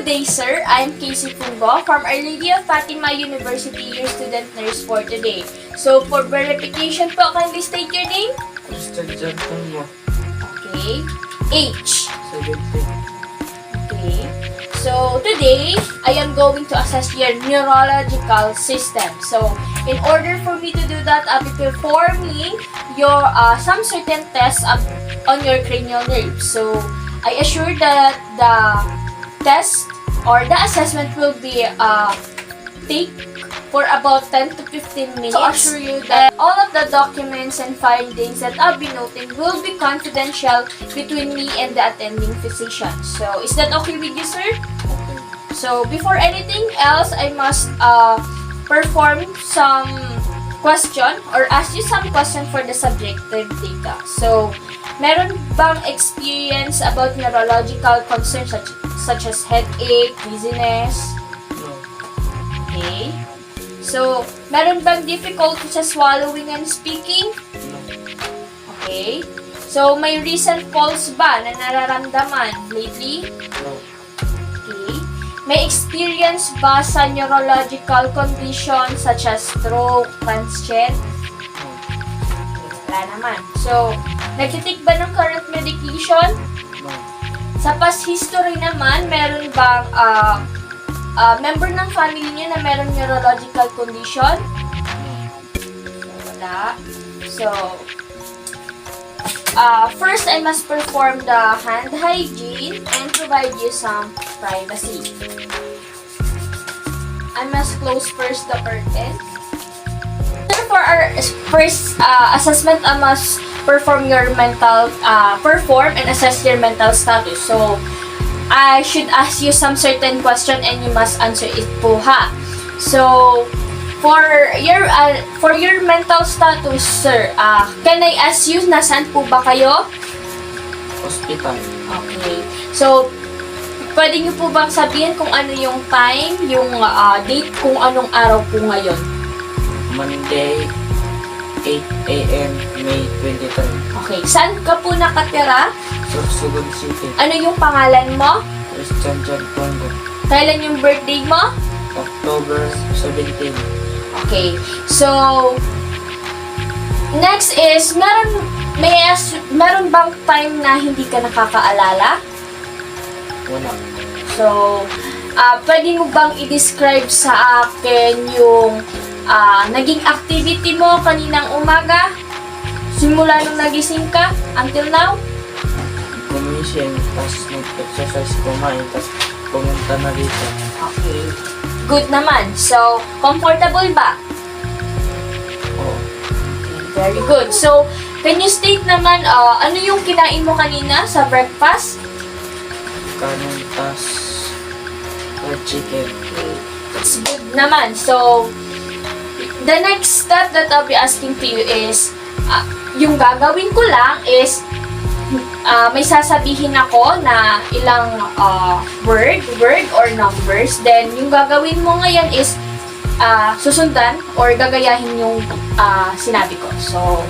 day, sir. I'm Casey Fungo from Our Lady of Fatima University, your student nurse for today. So, for verification po, kindly state your name. Christian Janton mo. Okay. Age. 17. Okay. So, today, I am going to assess your neurological system. So, in order for me to do that, I'll be performing your some certain tests on your cranial nerves. So, I assure that the test or the assessment will be take for about 10 to 15 minutes. So, assure you that all of the documents and findings that I'll be noting will be confidential between me and the attending physician. So, is that okay with you, sir? Okay. So, before anything else, I must perform some question or ask you some question for the subjective data. So, meron bang experience about neurological concerns such as headache, dizziness? No. Okay. So, meron bang difficulty sa swallowing and speaking? No. Okay. So, may recent falls ba na nararamdaman lately? No. Okay. May experience ba sa neurological condition such as stroke, transient? No. Wala naman. So, nagtitake ba ng current medication? No. Sa past history naman, meron bang member ng family niyo na meron neurological condition? Wala. So, first, I must perform the hand hygiene and provide you some privacy. I must close first the curtain. For our first assessment, I must perform and assess your mental status. So, I should ask you some certain question and you must answer it po, ha. So, for your mental status, sir, can I ask you, nasaan po ba kayo? Hospital. Okay. So, pwede niyo po bang sabihin kung ano yung time, yung date, kung anong araw po ngayon? Monday, 8 a.m. May 23. Okay. Saan ka po nakatira? Sorsogon City. Ano yung pangalan mo? Christian Janton mo. Kailan yung birthday mo? October 17. Okay. So, next is, meron bang time na hindi ka nakakaalala? Wala. So, pwede mo bang i-describe sa akin yung naging activity mo kaninang umaga? Simula nung nagising ka until now? Gumising, tapos nag-exercise, kumain, tapos pumunta na dito. Okay. Good naman. So, comfortable ba? Oo. Very good. So, can you state naman, ano yung kinain mo kanina sa breakfast? Kanin, tas fried chicken. Okay. That's good naman. So, the next step that I'll be asking to you is, yung gagawin ko lang is, may sasabihin ako na ilang word or numbers. Then, yung gagawin mo ngayon is susundan or gagayahin yung sinabi ko. So,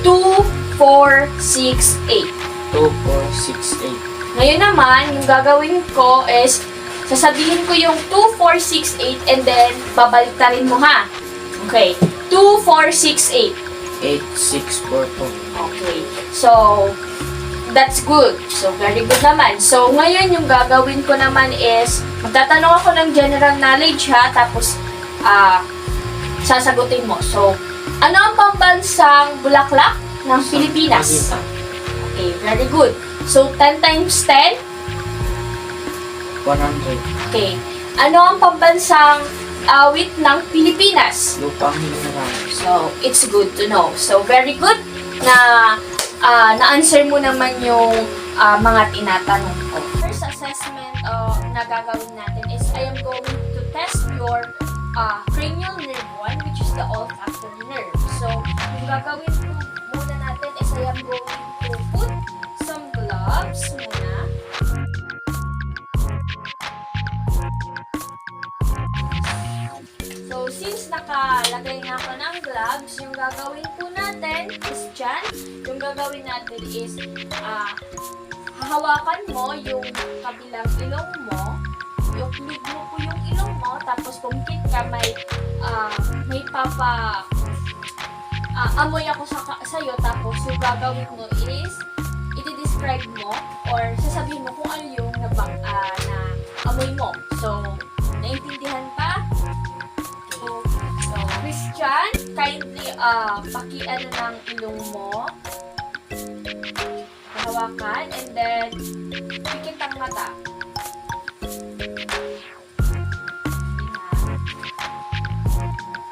2, 4, 6, 8. 2, 4, 6, 8. Ngayon naman, yung gagawin ko is sasabihin ko yung 2, 4, 6, 8 and then babaliktarin mo, ha? Okay. 2, 4, 6, 8. 8, 6, 4, 2. Okay. So, that's good. So, very good naman. So, ngayon yung gagawin ko naman is, magtatanong ako ng general knowledge, ha, tapos, sasagutin mo. So, ano ang pambansang bulaklak ng Pilipinas? Okay, very good. So, 10 times 10? 100. Okay. Ano ang pambansang awit ng Pilipinas? Lupang Mineral. So, it's good to know. So, very good na na-answer mo naman yung mga tinatanong ko. First assessment na gagawin natin is I am going to test your cranial nerve 1, which is the olfactory nerve. So, yung gagawin ko muna natin is I am going to put some gloves muna. So, since nakalagay na ako ng gloves, yung gagawin po natin is dyan. Yung gagawin natin is hahawakan mo yung kabilang ilong mo i-occlude mo po yung ilong mo, tapos pumikit ka, may amoy ako sa'yo, tapos yung gagawin mo is, i-describe mo, or sasabihin mo kung ano yung na amoy mo. So, naintindihan pa? So, Christian, kindly, pakiano ng ilong mo. Hawakan, and then, pikit ang mata.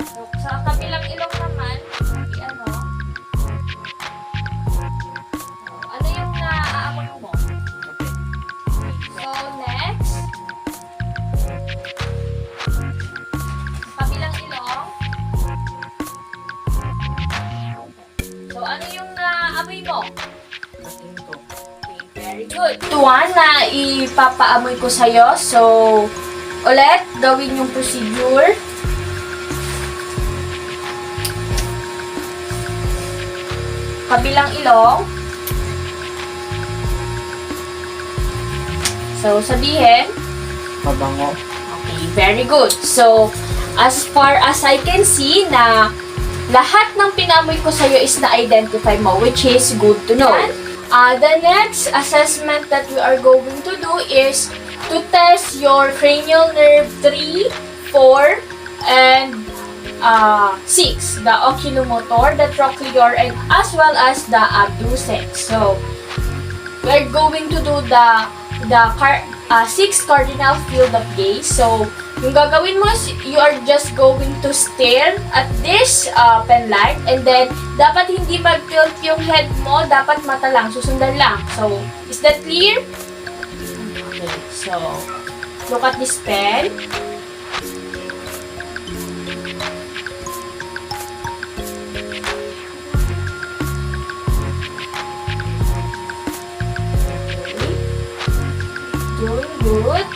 So, sa kabilang ilong naman, ano yung naaamoy mo? So, next, kabilang ilong. So, ano yung naamoy mo? Very good. Ito one na ipapaamoy ko sa'yo. So, ulit, gawin yung procedure. Kabilang ilong. So, sabihin. Mabango. Okay, very good. So, as far as I can see na lahat ng pinamoy ko sa'yo is na-identify mo, which is good to know. The next assessment that we are going to do is to test your cranial nerve 3, 4, and 6, the oculomotor, the trochlear, and as well as the abducens. So, we're going to do the 6 cardinal field of gaze. So, yung gagawin mo is you are just going to stare at this pen light, and then dapat hindi mag-tilt yung head mo, dapat mata lang, susundan lang. So, is that clear? Okay, so look at this pen. Okay. Doing good.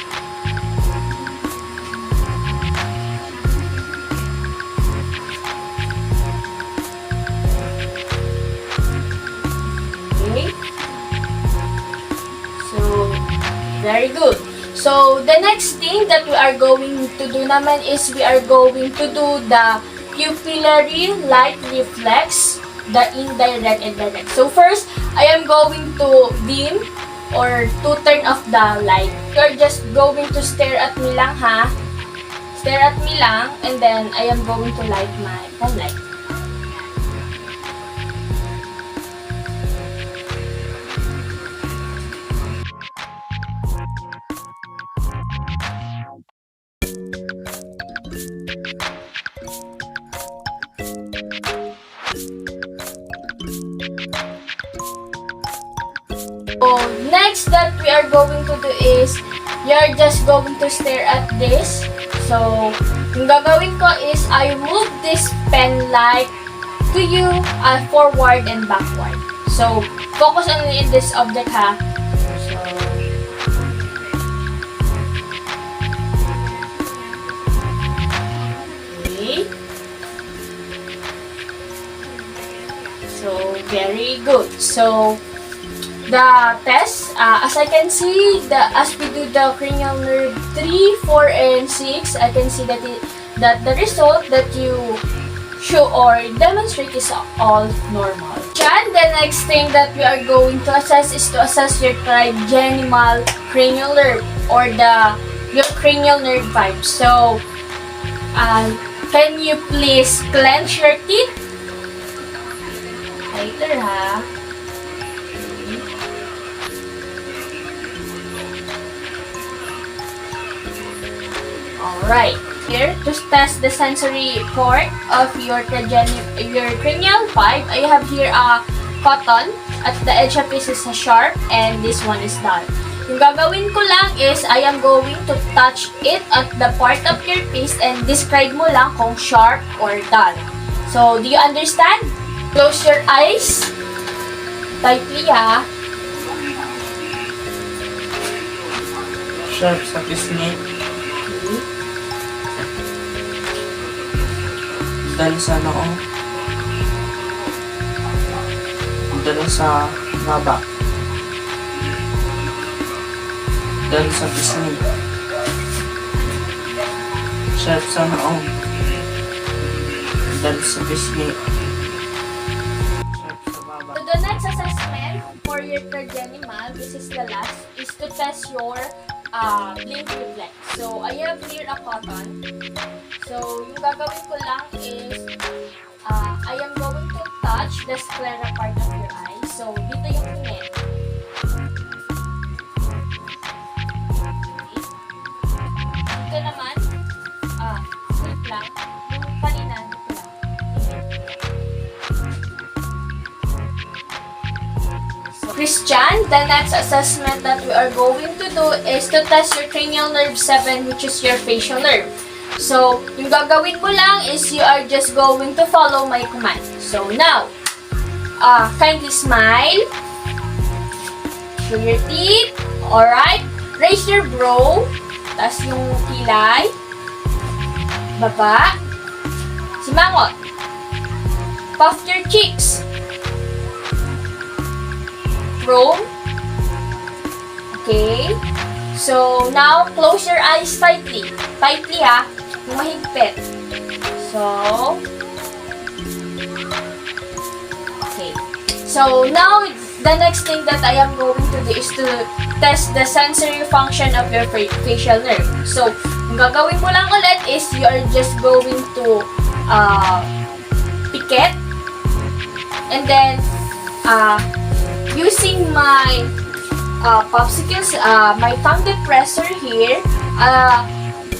Very good. So, the next thing that we are going to do naman is we are going to do the pupillary light reflex, the indirect and direct. So, first, I am going to dim or to turn off the light. You're just going to stare at me lang, ha? Stare at me lang, and then I am going to light my pen light. So, next that we are going to do is, you're just going to stare at this. So, yung gagawin ko is, I move this pen light to you forward and backward. So, focus on in this object, ha? So, okay. So, very good. So, the test, as I can see, as we do the cranial nerve 3, 4, and 6, I can see that the result that you show or demonstrate is all normal. And the next thing that we are going to assess is to assess your trigeminal cranial nerve or your cranial nerve 5. So, can you please clench your teeth? Later, ha? Alright, here to test the sensory part of your cranial 5, I have here a cotton. At the edge of this is a sharp and this one is dull. Yung gagawin ko lang is I am going to touch it at the part of your face and describe mo lang kung sharp or dull. So, do you understand? Close your eyes. Tightly, ha? Sharp sa pisngi. Dahil sa noo. Dahil sa baba. Dahil sa pisngi. Chef, sana all. Dahil sa pisngi. Chef, sa baba. So the next assessment for your trigeminal, this is the last, is to test your blink reflex. So I have here a cotton. So yung gagawin ko lang is I am going to touch the sclera part of your eye. So dito yung tingin. Dito naman, sleep lang. Yung kanina, dito lang. Christian, the next assessment that we are going to do is to test your cranial nerve 7, which is your facial nerve. So, yung gagawin mo lang is you are just going to follow my command. So, now, kindly smile. Show your teeth. Alright. Raise your brow. Taas yung kilay. Baba. Simangot. Puff your cheeks. Roll. Okay. So, now, close your eyes tightly. Tightly, ha. Yung mahigpit. So, okay. So, now, the next thing that I am going to do is to test the sensory function of your facial nerve. So, yung gagawin mo lang ulit is you are just going to pikit. And then, using my popsicles, my tongue depressor here,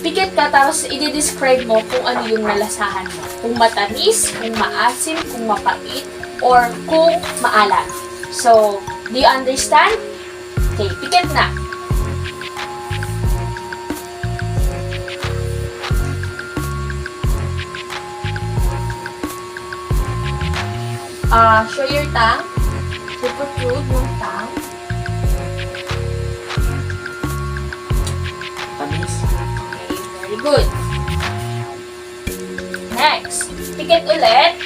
pikit ka, tapos i-describe mo kung ano yung nalasahan mo. Kung matamis, kung maasim, kung mapait, or kung maalat. So, do you understand? Okay, pikit na. Show your tongue. So, protrude yung tongue. Tamis. Very good. Next, pikit ulit.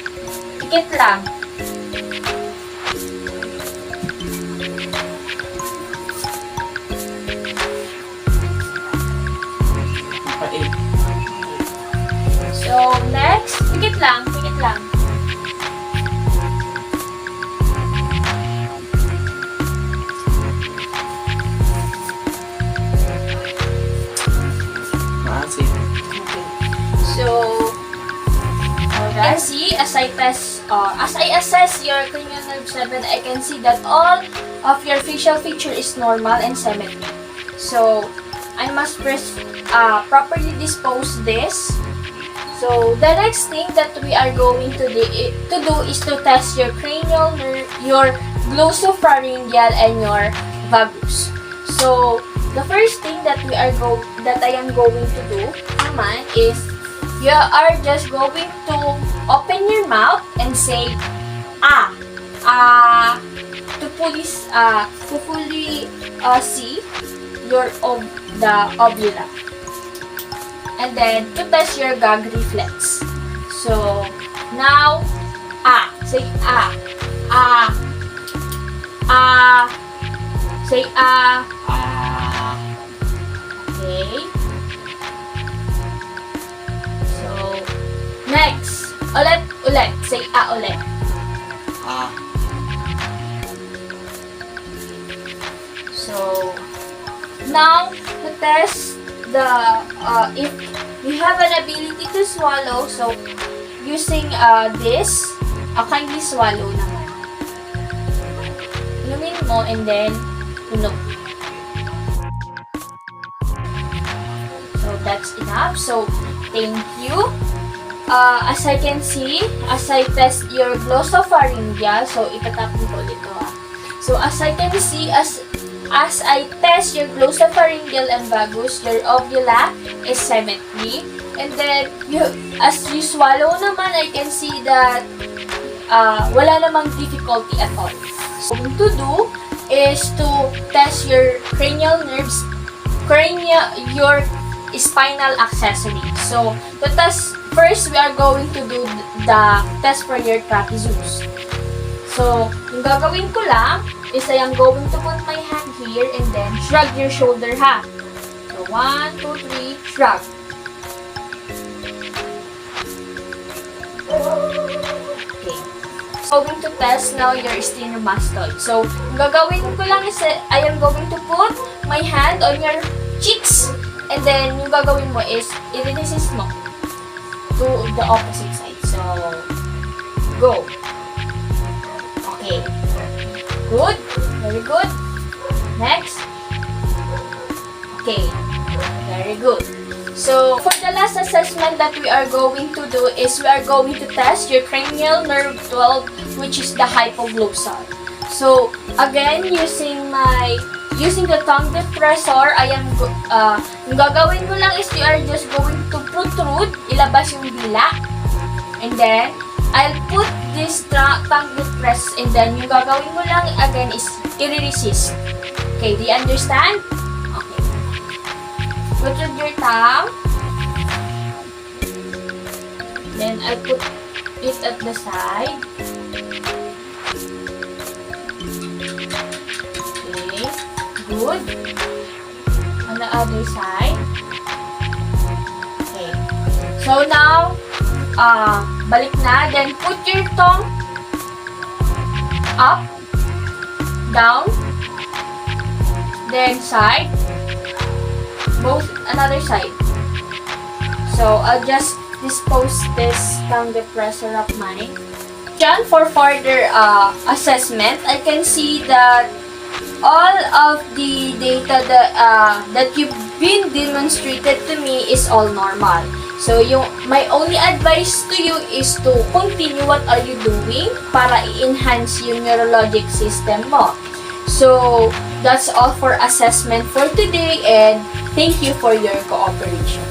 Pikit lang. Mapait. So, next, pikit lang. Pikit lang. Maasim. So, alright. See, as I assess your cranial nerve 7, I can see that all of your facial feature is normal and symmetric. So, I must first properly dispose this. So, the next thing that we are going to do is to test your cranial nerve, your glossopharyngeal, and your vagus. So, the first thing that I am going to do naman is you are just going to open your mouth and say to fully see the uvula. And then to test your gag reflex. So now say say okay. So next, ulit say ulit. So now to test the if you have an ability to swallow, so using this, kindly swallow naman. Inumin mo and then tunog. So that's enough. So thank you. As I can see, as I test your glossopharyngeal, so itatapin ko ulit ito. So as I can see, as I test your glossopharyngeal and vagus, your uvula is symmetry. And then, as you swallow naman, I can see that wala namang difficulty at all. So, what to do is to test your cranial nerves, your spinal accessory. So, to test, first we are going to do the test for your trapezius. So, yung gagawin ko lang is I am going to put my hand here and then shrug your shoulder, ha. So, 1, 2, 3, shrug. Okay. So, I'm going to test now your stenomastoid. So, ang gagawin ko lang is I am going to put my hand on your cheeks. And then, yung gagawin mo is i-resist mo to the opposite side. So, go. Okay. Good. Very good. Next. Okay. Very good. So, for the last assessment that we are going to do is we are going to test your cranial nerve 12, which is the hypoglossal. So, again, using the tongue depressor, yung gagawin ko lang is you are just going to protrude, ilabas yung dila. And then, I'll put this tongue depress, and then yung gagawin mo lang again is i-resist. Okay, do you understand? Okay. Protrude your tongue. Then, I put it at the side. Okay, good. On the other side. Okay. So now, balik na. Then, put your tongue up, down, then side, both another side. So, I'll just dispose this tongue depressor of mine. Done for further assessment, I can see that all of the data that you've been demonstrated to me is all normal. So, my only advice to you is to continue what are you doing para i-enhance yung neurologic system mo. So, that's all for assessment for today, and thank you for your cooperation.